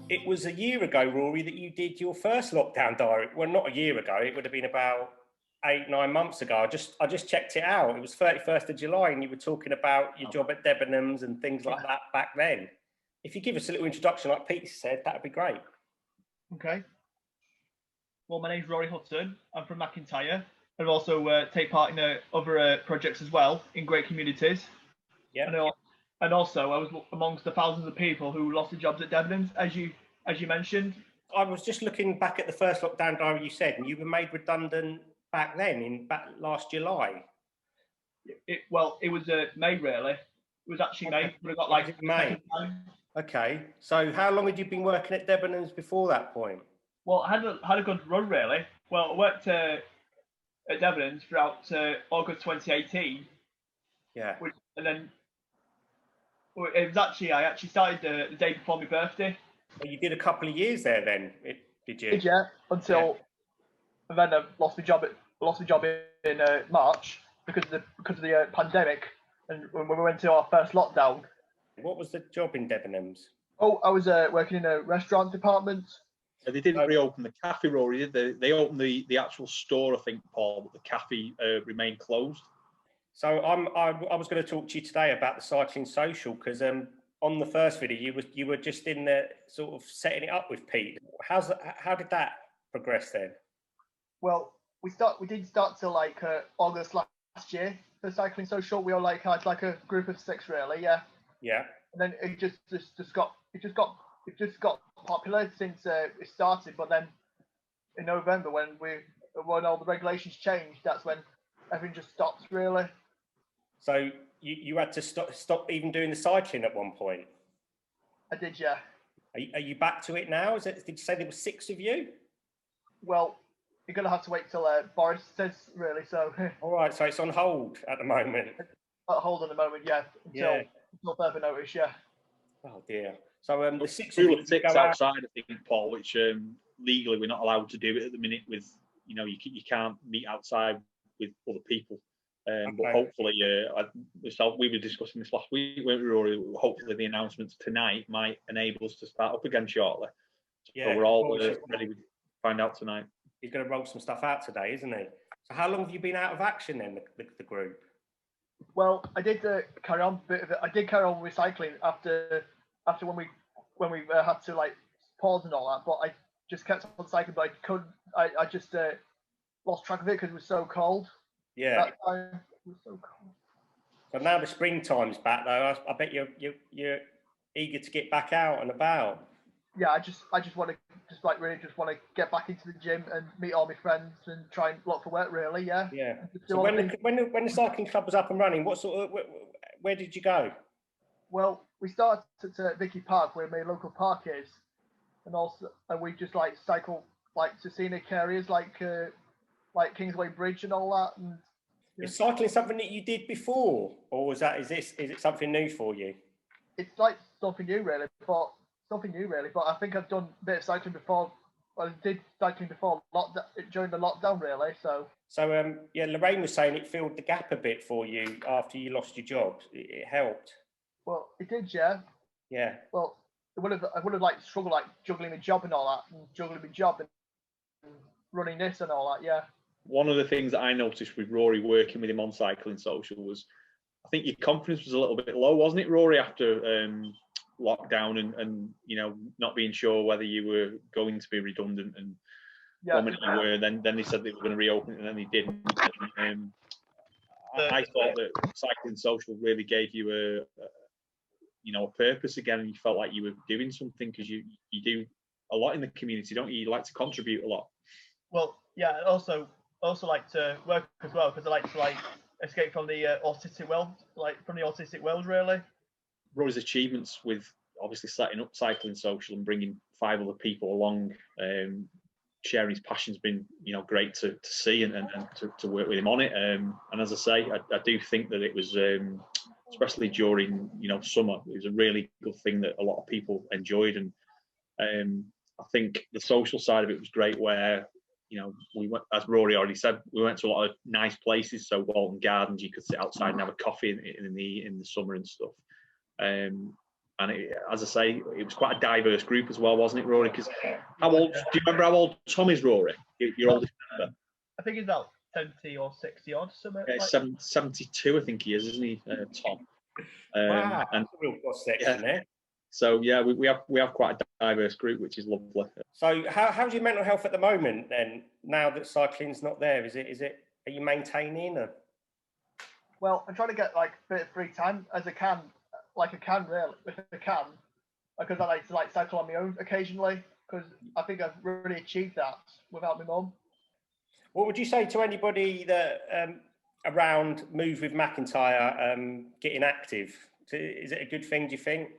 it was a year ago, Rory, that you did your first lockdown diary. Well, not a year ago. It would have been about 8, 9 months ago. I just checked it out. It was 31st of July, and you were talking about your job at Debenhams and things like that back then. If you give us a little introduction, like Pete said, that'd be great. Okay. Well, my name's Rory Hudson. I'm from McIntyre. I've also take part in other projects as well in great communities. Yeah. And also, I was amongst the thousands of people who lost their jobs at Debenhams, as you mentioned. I was just looking back at the first lockdown diary you said, and you were made redundant back then, last July. It was May, really. It was actually May, but I got like May. Okay. So how long had you been working at Debenhams before that point? Well, I had a good run, really. Well, I worked at Debenhams throughout August 2018. Yeah. And then it was I actually started the day before my birthday. Well, you did a couple of years there then, did you? Yeah, until and then I lost my job in March because of the pandemic, and when we went to our first lockdown. What was the job in Debenhams? Oh, I was working in a restaurant department. They didn't reopen the cafe, Rory, did they? They opened the actual store, I think, Paul, but the cafe remained closed. So I was going to talk to you today about the cycling social, because on the first video you were just in the sort of setting it up with Pete. How did that progress then? Well, we did start till like August last year. The cycling social, we all had like a group of 6, really. Yeah. Yeah. And then it just got popular since it started. But then in November, when all the regulations changed, that's when everything just stopped, really. So you had to stop even doing the cycling at one point? I did, yeah. Are you back to it now? Did you say there were 6 of you? Well, you're going to have to wait till Boris says, really, so... All right, so it's on hold at the moment? On hold at the moment, yeah. Until further notice, yeah. Oh, dear. So the 6 rule of 6 outside, I think, Paul, which legally we're not allowed to do it at the minute with, you can't meet outside with other people. But hopefully, we were discussing this last week, weren't we, Rory? Hopefully the announcements tonight might enable us to start up again shortly. So we're all ready to find out tonight. He's going to roll some stuff out today, isn't he? So how long have you been out of action then, the group? Well, I did carry on I did carry on recycling after when we had to like pause and all that, but I just kept on cycling, but I just lost track of it because it was so cold. Yeah. That time it was so cold. So now the springtime's back though. I bet you're eager to get back out and about. Yeah, I just want to really get back into the gym and meet all my friends and try and look for work, really. Yeah. Yeah. So when the cycling club was up and running, where did you go? Well, we started at Vicky Park, where my local park is, and we just like cycle like to scenic areas like Kingsway Bridge and all that. And is cycling something that you did before, or is it something new for you? It's like something new, really. But I think I've done a bit of cycling before. I did cycling before during the lockdown, really. So Lorraine was saying it filled the gap a bit for you after you lost your job. It helped. Well, it did, yeah. Yeah. Well, I would have like struggled like juggling my job and all that, and juggling my job and running this and all that, yeah. One of the things that I noticed with Rory working with him on Cycling Social was, I think your confidence was a little bit low, wasn't it, Rory, after lockdown and not being sure whether you were going to be redundant, and one minute you were, then they said they were going to reopen it and then they didn't. I thought that Cycling Social really gave you a purpose again, and you felt like you were doing something, because you do a lot in the community, don't you? You like to contribute a lot. Well, yeah, also like to work as well, because I like to escape from the autistic world, really. Rory's achievements with obviously setting up Cycling Social and bringing 5 other people along, sharing his passion's been great to see and to work with him on it. And as I say, I do think that it was, especially during summer, it was a really good thing that a lot of people enjoyed. And I think the social side of it was great, where we went, as Rory already said, we went to a lot of nice places. So Walton Gardens, you could sit outside and have a coffee in the summer and stuff. And as I say, it was quite a diverse group as well, wasn't it, Rory? Because how old? Do you remember how old Tom is, Rory? Your oldest member. I think he's about 70 or 60 odd, something. Yeah, like 72, I think he is, isn't he, Tom? Wow, and real cross section there. so yeah, we have quite a diverse group, which is lovely. So how's your mental health at the moment then? Now that cycling's not there, is it? Are you maintaining? Or? Well, I'm trying to get like a bit of free time as I can, really, if I can, because I like to cycle on my own occasionally. Because I think I've really achieved that without my mum. What would you say to anybody that around Move with McIntyre getting active? Is it a good thing, do you think?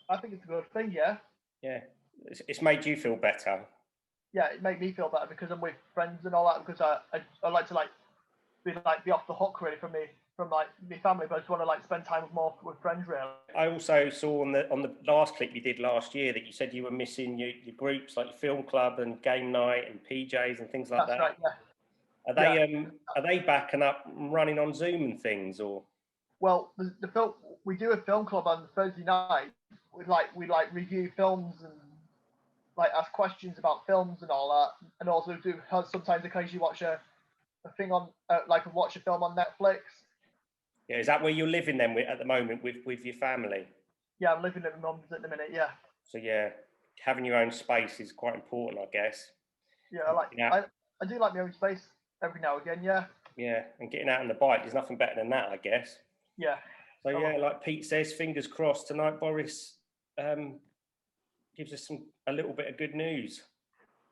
I think it's a good thing, yeah. Yeah, it's made you feel better. Yeah, it made me feel better because I'm with friends and all that. Because I like to be off the hook really from my family, but I just want to spend time more with friends really. I also saw on the last clip you did last year that you said you were missing your groups like your film club and game night and PJs and things like that. That's right, yeah. Are they backing up and running on Zoom and things or? Well, the film, we do a film club on Thursday night. We review films and ask questions about films and all that, and also do sometimes occasionally watch a thing on watch a film on Netflix. Yeah, is that where you're living then at the moment with your family? Yeah, I'm living at my mum's at the minute. Yeah. So yeah, having your own space is quite important, I guess. Yeah, I do like my own space every now and again. Yeah. Yeah, and getting out on the bike, there's nothing better than that, I guess. Yeah. So yeah, like Pete says, fingers crossed tonight. Boris gives us a little bit of good news.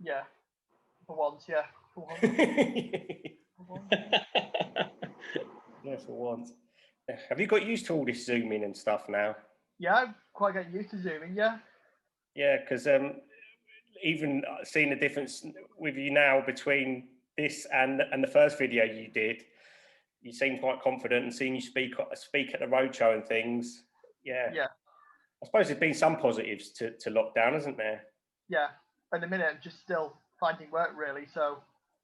Yeah, for once. Yeah, for once. For once. Yeah, for once. Have you got used to all this zooming and stuff now? Yeah, I'm quite getting used to zooming. Yeah. Yeah, because even seeing the difference with you now between this and the first video you did, you seem quite confident, and seeing you speak at the roadshow and things. Yeah. Yeah. I suppose there's been some positives to lockdown, hasn't there? Yeah. At the minute, I'm just still finding work really. So,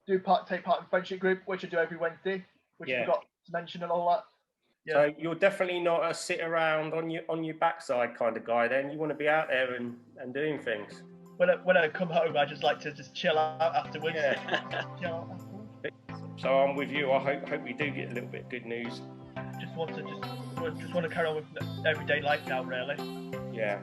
take part in friendship group, which I do every Wednesday, which I forgot to mention and all that. Yeah. So you're definitely not a sit around on your backside kind of guy. Then you want to be out there and doing things. When I come home, I just like to chill out afterwards. Yeah. Chill out afterwards. So I'm with you. I hope we do get a little bit of good news. Just want to carry on with everyday life now, really. Yeah.